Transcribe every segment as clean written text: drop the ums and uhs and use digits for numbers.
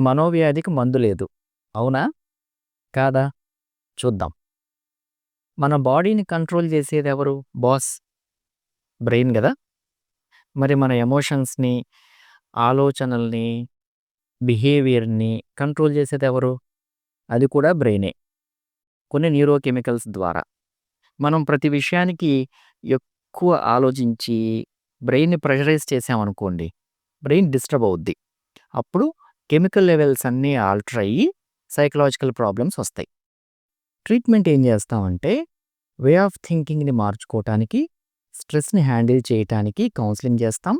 మనోవ్యాధికి మందు లేదు. అవునా? కాదా? చూద్దాం. మన బాడీని కంట్రోల్ చేసేదెవరు? బాస్ బ్రెయిన్ గదా! మరి మన ఎమోషన్స్‌ని, ఆలోచనల్ని, బిహేవియర్‌ని కంట్రోల్ చేసేదెవరు? అది కూడా బ్రెయినే. కొన్ని న్యూరోకెమికల్స్ ద్వారా. మనం ప్రతి విషయానికి ఎక్కువ ఆలోచించి బ్రెయిన్‌ని ప్రెషరైజ్ చేశామనుకోండి, బ్రెయిన్ డిస్టర్బ్ అవుద్ది. అప్పుడు కెమికల్ లెవెల్స్ అన్నీ ఆల్టర్ అయ్యి సైకలాజికల్ ప్రాబ్లమ్స్ వస్తాయి. ట్రీట్మెంట్ ఏం చేస్తామంటే వే ఆఫ్ థింకింగ్‌ని మార్చుకోవటానికి, స్ట్రెస్‌ని హ్యాండిల్ చేయటానికి కౌన్సెలింగ్ చేస్తాం.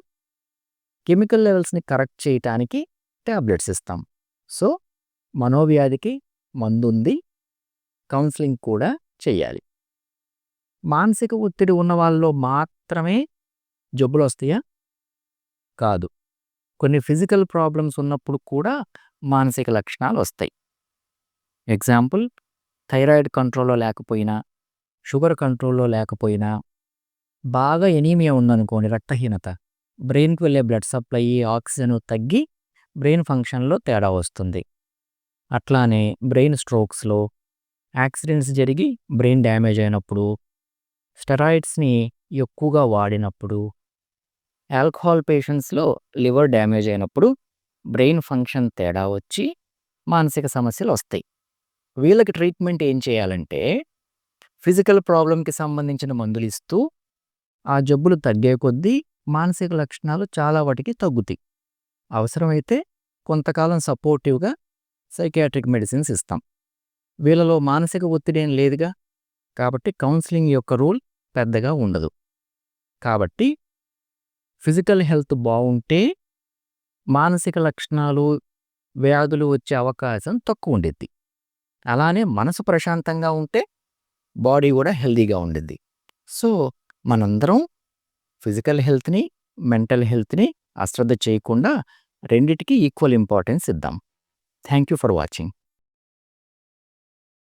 కెమికల్ లెవెల్స్‌ని కరెక్ట్ చేయటానికి టాబ్లెట్స్ ఇస్తాం. సో, మనోవ్యాధికి మందుంది. కౌన్సెలింగ్ కూడా చెయ్యాలి. మానసిక ఒత్తిడి ఉన్న వాళ్ళలో మాత్రమే జబ్బులొస్తాయా? కాదు. కొన్ని ఫిజికల్ ప్రాబ్లమ్స్ ఉన్నప్పుడు కూడా మానసిక లక్షణాలొస్తాయి. ఎగ్జాంపుల్ థైరాయిడ్ కంట్రోల్‌లో లేకపోయినా, షుగర్ కంట్రోల్‌లో లేకపోయినా, బాగా ఎనీమియా ఉందనుకోండి రక్తహీనత, బ్రెయిన్‌కి వెళ్ళే బ్లడ్ సప్లై, ఆక్సిజన్ తగ్గి బ్రెయిన్ ఫంక్షన్‌లో తేడా వస్తుంది. అట్లానే బ్రెయిన్ స్ట్రోక్స్‌లో, యాక్సిడెంట్స్ జరిగి బ్రెయిన్ డ్యామేజ్ అయినప్పుడు, స్టెరాయిడ్స్‌ని ఎక్కువగా వాడినప్పుడు, ఆల్కహాల్ పేషెంట్స్‌లో లివర్ డ్యామేజ్ అయినప్పుడు బ్రెయిన్ ఫంక్షన్ తేడా వచ్చి మానసిక సమస్యలొస్తాయి. వీళ్ళకి ట్రీట్మెంట్ ఏం చేయాలంటే ఫిజికల్ ప్రాబ్లమ్‌కి సంబంధించిన మందులిస్తూ, ఆ జబ్బులు తగ్గే కొద్దీ మానసిక లక్షణాలు చాలా వాటికి తగ్గుతాయి. అవసరమైతే కొంతకాలం సపోర్టివ్‌గా సైకియాట్రిక్ మెడిసిన్స్ ఇస్తాం. వీళ్ళలో మానసిక ఒత్తిడేం లేదుగా. కాబట్టి కౌన్సెలింగ్ యొక్క రోల్ పెద్దగా ఉండదు. కాబట్టి ఫిజికల్ హెల్త్ బావుంటే మానసిక లక్షణాలు, వ్యాధులు వచ్చే అవకాశం తక్కువుండిద్ది. అలానే మనసు ప్రశాంతంగా ఉంటే బాడీ గూడా హెల్తీగా ఉండిద్ది. సో, మనందరం ఫిజికల్ హెల్త్‌ని, మెంటల్ హెల్త్‌ని అశ్రద్ధ చేయకుండా రెండిటికి ఈక్వల్ ఇంపార్టెన్స్ ఇద్దాం. Thank you for watching.